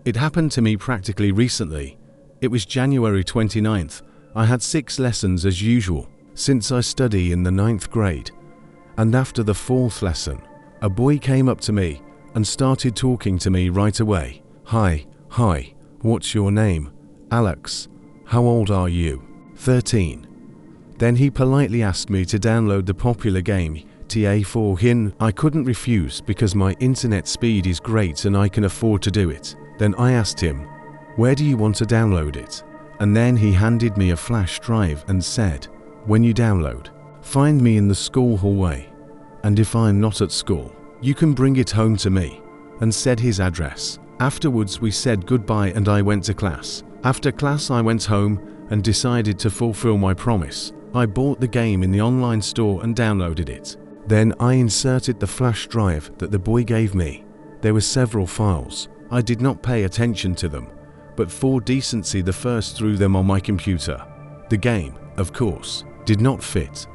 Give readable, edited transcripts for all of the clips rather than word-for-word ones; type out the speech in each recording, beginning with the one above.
It happened to me practically recently. It was January 29th. I had 6 lessons as usual, since I study in the 9th grade. And after the 4th lesson, a boy came up to me and started talking to me right away. Hi, what's your name? Alex. How old are you? 13. Then he politely asked me to download the popular game TA4 Hin. I couldn't refuse because my internet speed is great and I can afford to do it. Then I asked him, where do you want to download it? And then he handed me a flash drive and said, when you download, find me in the school hallway. And if I'm not at school, you can bring it home to me. And said his address. Afterwards we said goodbye and I went to class. After class I went home and decided to fulfill my promise. I bought the game in the online store and downloaded it. Then I inserted the flash drive that the boy gave me. There were several files. I did not pay attention to them, but for decency the first threw them on my computer. The game, of course, did not fit,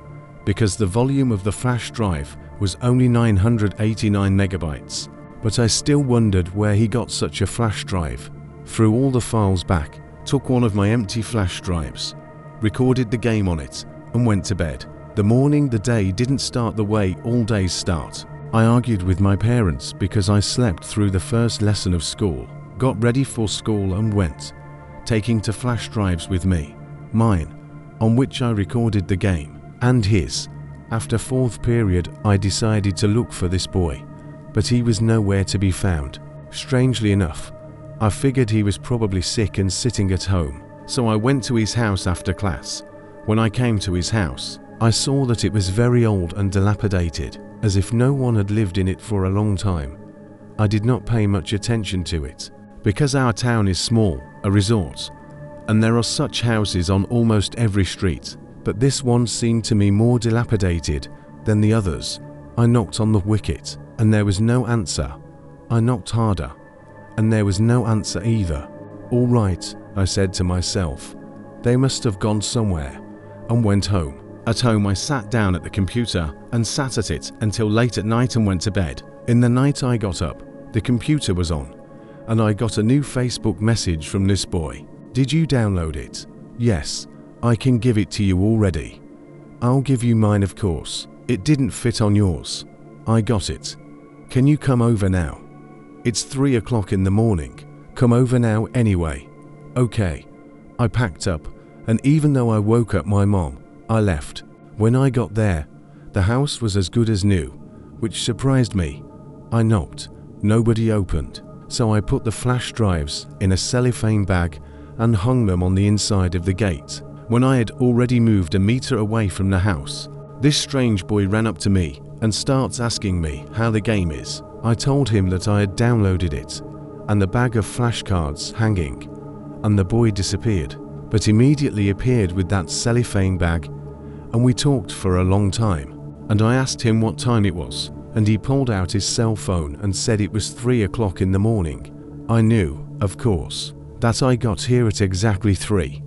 because the volume of the flash drive was only 989 megabytes. But I still wondered where he got such a flash drive. Threw all the files back, took one of my empty flash drives, recorded the game on it, and went to bed. The day didn't start the way all days start. I argued with my parents because I slept through the first lesson of school, got ready for school and went, taking 2 flash drives with me, mine, on which I recorded the game, and his. After 4th period I decided to look for this boy, but he was nowhere to be found. Strangely enough, I figured he was probably sick and sitting at home, so I went to his house after class. When I came to his house, I saw that it was very old and dilapidated, as if no one had lived in it for a long time. I did not pay much attention to it, because our town is small, a resort, and there are such houses on almost every street, but this one seemed to me more dilapidated than the others. I knocked on the wicket, and there was no answer. I knocked harder, and there was no answer either. All right, I said to myself, they must have gone somewhere, and went home. At home I sat down at the computer and sat at it until late at night and went to bed. In the night I got up, the computer was on, and I got a new Facebook message from this boy. Did you download it? Yes, I can give it to you already. I'll give you mine of course. It didn't fit on yours. I got it. Can you come over now? It's 3 o'clock in the morning. Come over now anyway. Okay. I packed up, and even though I woke up my mom, I left. When I got there, the house was as good as new, which surprised me. I knocked. Nobody opened, so I put the flash drives in a cellophane bag and hung them on the inside of the gate. When I had already moved a meter away from the house, this strange boy ran up to me and starts asking me how the game is. I told him that I had downloaded it and the bag of flashcards hanging, and the boy disappeared, but immediately appeared with that cellophane bag, and we talked for a long time, and I asked him what time it was, and he pulled out his cell phone and said it was 3 o'clock in the morning. I knew, of course, that I got here at exactly 3,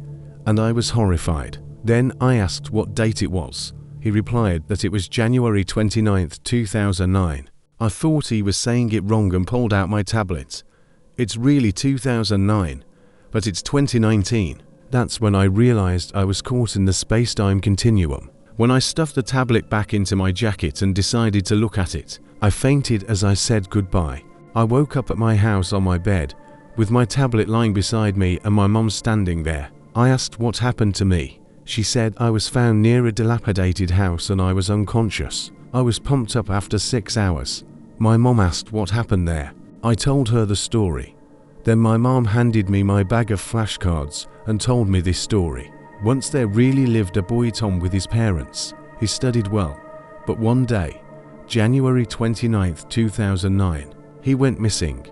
and I was horrified. Then I asked what date it was. He replied that it was January 29th, 2009. I thought he was saying it wrong and pulled out my tablet. It's really 2009, but it's 2019. That's when I realized I was caught in the space-time continuum. When I stuffed the tablet back into my jacket and decided to look at it, I fainted as I said goodbye. I woke up at my house on my bed, with my tablet lying beside me and my mom standing there. I asked what happened to me. She said I was found near a dilapidated house and I was unconscious. I was pumped up after 6 hours. My mom asked what happened there. I told her the story. Then my mom handed me my bag of flashcards and told me this story. Once there really lived a boy Tom with his parents. He studied well, but one day, January 29th, 2009, he went missing.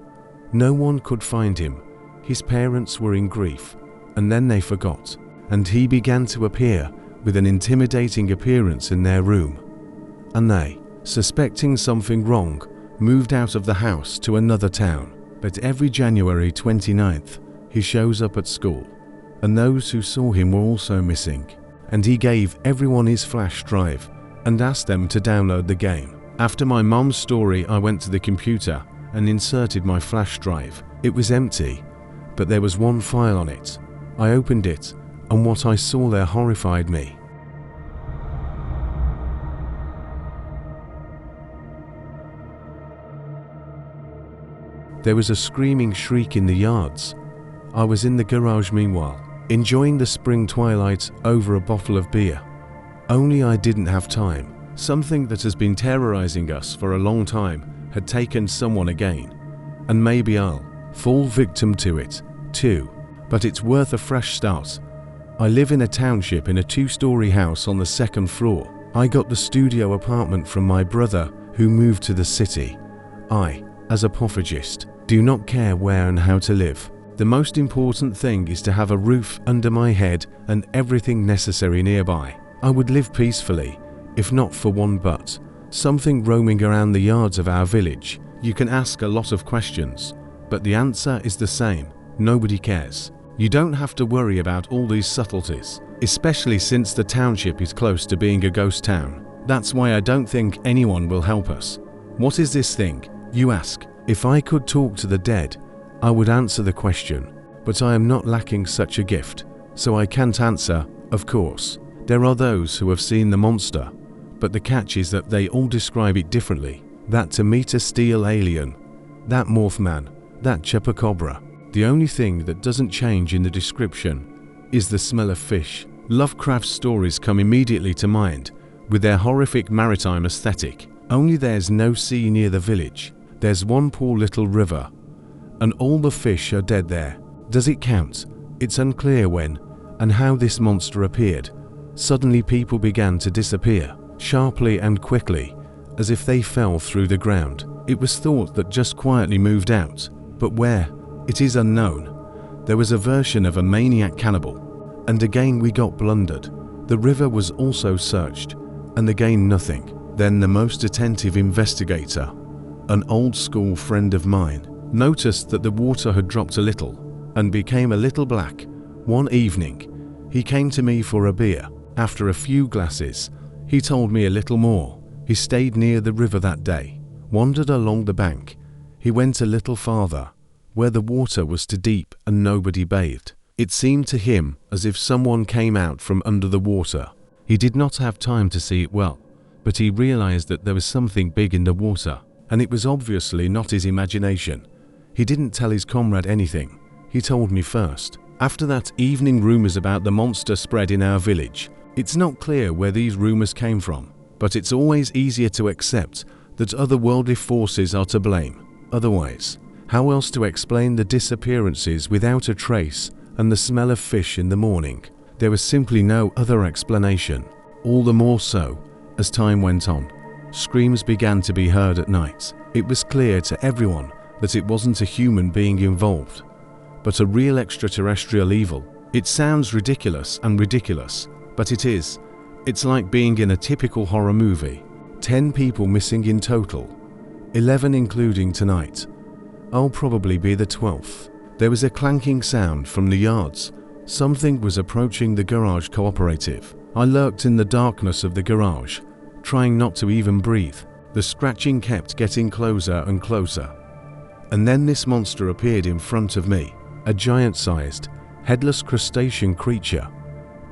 No one could find him. His parents were in grief, and then they forgot, and he began to appear with an intimidating appearance in their room. And they, suspecting something wrong, moved out of the house to another town. But every January 29th, he shows up at school, and those who saw him were also missing, and he gave everyone his flash drive and asked them to download the game. After my mom's story, I went to the computer and inserted my flash drive. It was empty, but there was one file on it. I opened it, and what I saw there horrified me. There was a screaming shriek in the yards. I was in the garage meanwhile, enjoying the spring twilight over a bottle of beer. Only I didn't have time. Something that has been terrorizing us for a long time had taken someone again, and maybe I'll fall victim to it too, but it's worth a fresh start. I live in a township in a 2-story house on the 2nd floor. I got the studio apartment from my brother who moved to the city. I, as a pophagist, do not care where and how to live. The most important thing is to have a roof under my head and everything necessary nearby. I would live peacefully, if not for one but something roaming around the yards of our village. You can ask a lot of questions, but the answer is the same. Nobody cares. You don't have to worry about all these subtleties, especially since the township is close to being a ghost town. That's why I don't think anyone will help us. What is this thing, you ask? If I could talk to the dead, I would answer the question, but I am not lacking such a gift, so I can't answer, of course. There are those who have seen the monster, but the catch is that they all describe it differently. That to meet a steel alien, that Mothman, that chupacabra. The only thing that doesn't change in the description is the smell of fish. Lovecraft's stories come immediately to mind, with their horrific maritime aesthetic. Only there's no sea near the village. There's one poor little river, and all the fish are dead there. Does it count? It's unclear when and how this monster appeared. Suddenly people began to disappear, sharply and quickly, as if they fell through the ground. It was thought that just quietly moved out, but where? It is unknown. There was a version of a maniac cannibal, and again we got blundered. The river was also searched, and again nothing. Then the most attentive investigator, an old school friend of mine, noticed that the water had dropped a little and became a little black. One evening, he came to me for a beer. After a few glasses, he told me a little more. He stayed near the river that day, wandered along the bank. He went a little farther, where the water was too deep and nobody bathed. It seemed to him as if someone came out from under the water. He did not have time to see it well, but he realized that there was something big in the water, and it was obviously not his imagination. He didn't tell his comrade anything. He told me first. After that evening, rumors about the monster spread in our village. It's not clear where these rumors came from, but it's always easier to accept that otherworldly forces are to blame. Otherwise, how else to explain the disappearances without a trace and the smell of fish in the morning? There was simply no other explanation. All the more so, as time went on, screams began to be heard at night. It was clear to everyone that it wasn't a human being involved, but a real extraterrestrial evil. It sounds ridiculous, but it is. It's like being in a typical horror movie. 10 people missing in total, 11 including tonight. I'll probably be the 12th. There was a clanking sound from the yards. Something was approaching the garage cooperative. I lurked in the darkness of the garage, trying not to even breathe. The scratching kept getting closer and closer. And then this monster appeared in front of me, a giant-sized, headless crustacean creature.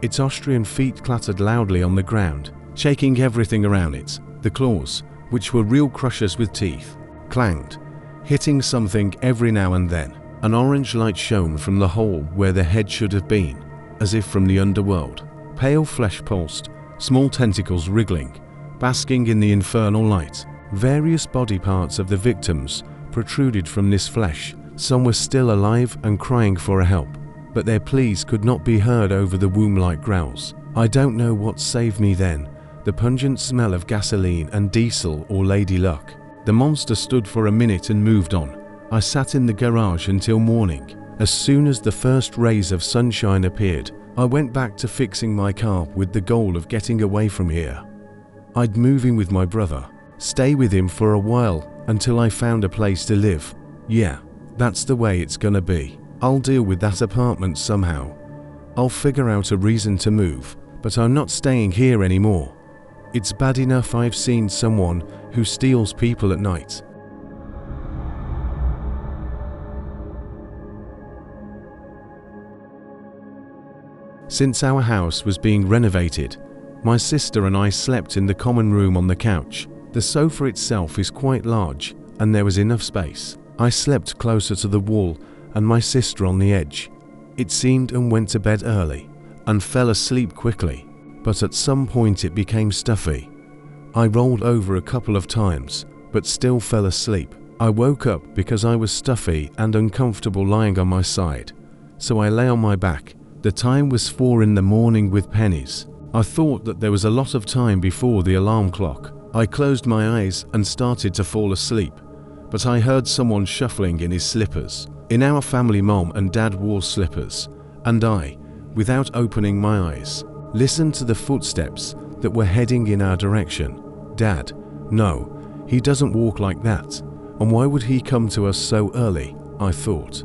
Its Austrian feet clattered loudly on the ground, shaking everything around it. The claws, which were real crushers with teeth, clanged, hitting something every now and then. An orange light shone from the hole where the head should have been, as if from the underworld. Pale flesh pulsed, small tentacles wriggling, basking in the infernal light. Various body parts of the victims protruded from this flesh. Some were still alive and crying for help, but their pleas could not be heard over the womb-like growls. I don't know what saved me then, the pungent smell of gasoline and diesel or Lady Luck. The monster stood for a minute and moved on. I sat in the garage until morning. As soon as the first rays of sunshine appeared, I went back to fixing my car with the goal of getting away from here. I'd move in with my brother, stay with him for a while until I found a place to live. Yeah, that's the way it's gonna be. I'll deal with that apartment somehow. I'll figure out a reason to move, but I'm not staying here anymore. It's bad enough I've seen someone who steals people at night. Since our house was being renovated, my sister and I slept in the common room on the couch. The sofa itself is quite large and there was enough space. I slept closer to the wall and my sister on the edge. It seemed and went to bed early and fell asleep quickly, but at some point it became stuffy. I rolled over a couple of times, but still fell asleep. I woke up because I was stuffy and uncomfortable lying on my side, so I lay on my back. The time was 4 in the morning with pennies. I thought that there was a lot of time before the alarm clock. I closed my eyes and started to fall asleep, but I heard someone shuffling in his slippers. In our family, Mom and Dad wore slippers, and I, without opening my eyes, listened to the footsteps that were heading in our direction. Dad, no, he doesn't walk like that, and why would he come to us so early, I thought.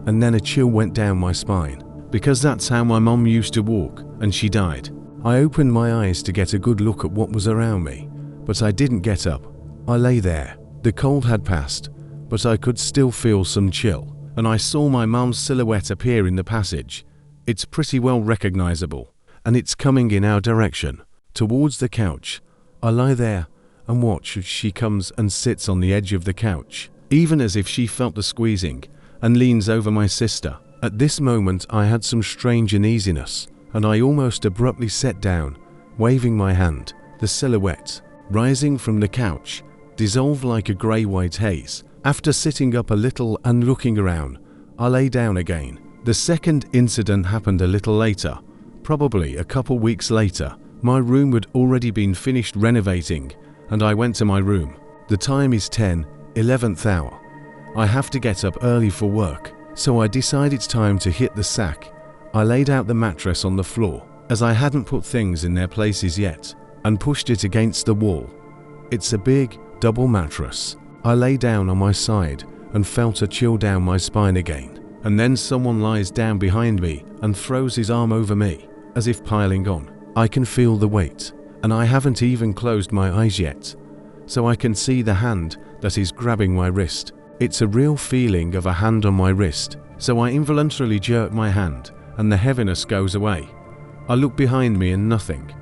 And then a chill went down my spine, because that's how my mom used to walk, and she died. I opened my eyes to get a good look at what was around me, but I didn't get up. I lay there. The cold had passed, but I could still feel some chill, and I saw my mum's silhouette appear in the passage. It's pretty well recognizable, and it's coming in our direction, towards the couch. I lie there and watch as she comes and sits on the edge of the couch, even as if she felt the squeezing, and leans over my sister. At this moment I had some strange uneasiness, and I almost abruptly sat down, waving my hand. The silhouette, rising from the couch, dissolved like a grey-white haze. After sitting up a little and looking around, I lay down again. The second incident happened a little later, probably a couple weeks later. My room had already been finished renovating, and I went to my room. The time is 11th hour. I have to get up early for work, so I decide it's time to hit the sack. I laid out the mattress on the floor, as I hadn't put things in their places yet, and pushed it against the wall. It's a big, double mattress. I lay down on my side and felt a chill down my spine again, and then someone lies down behind me and throws his arm over me, as if piling on. I can feel the weight, and I haven't even closed my eyes yet, so I can see the hand that is grabbing my wrist. It's a real feeling of a hand on my wrist, so I involuntarily jerk my hand, and the heaviness goes away. I look behind me and nothing.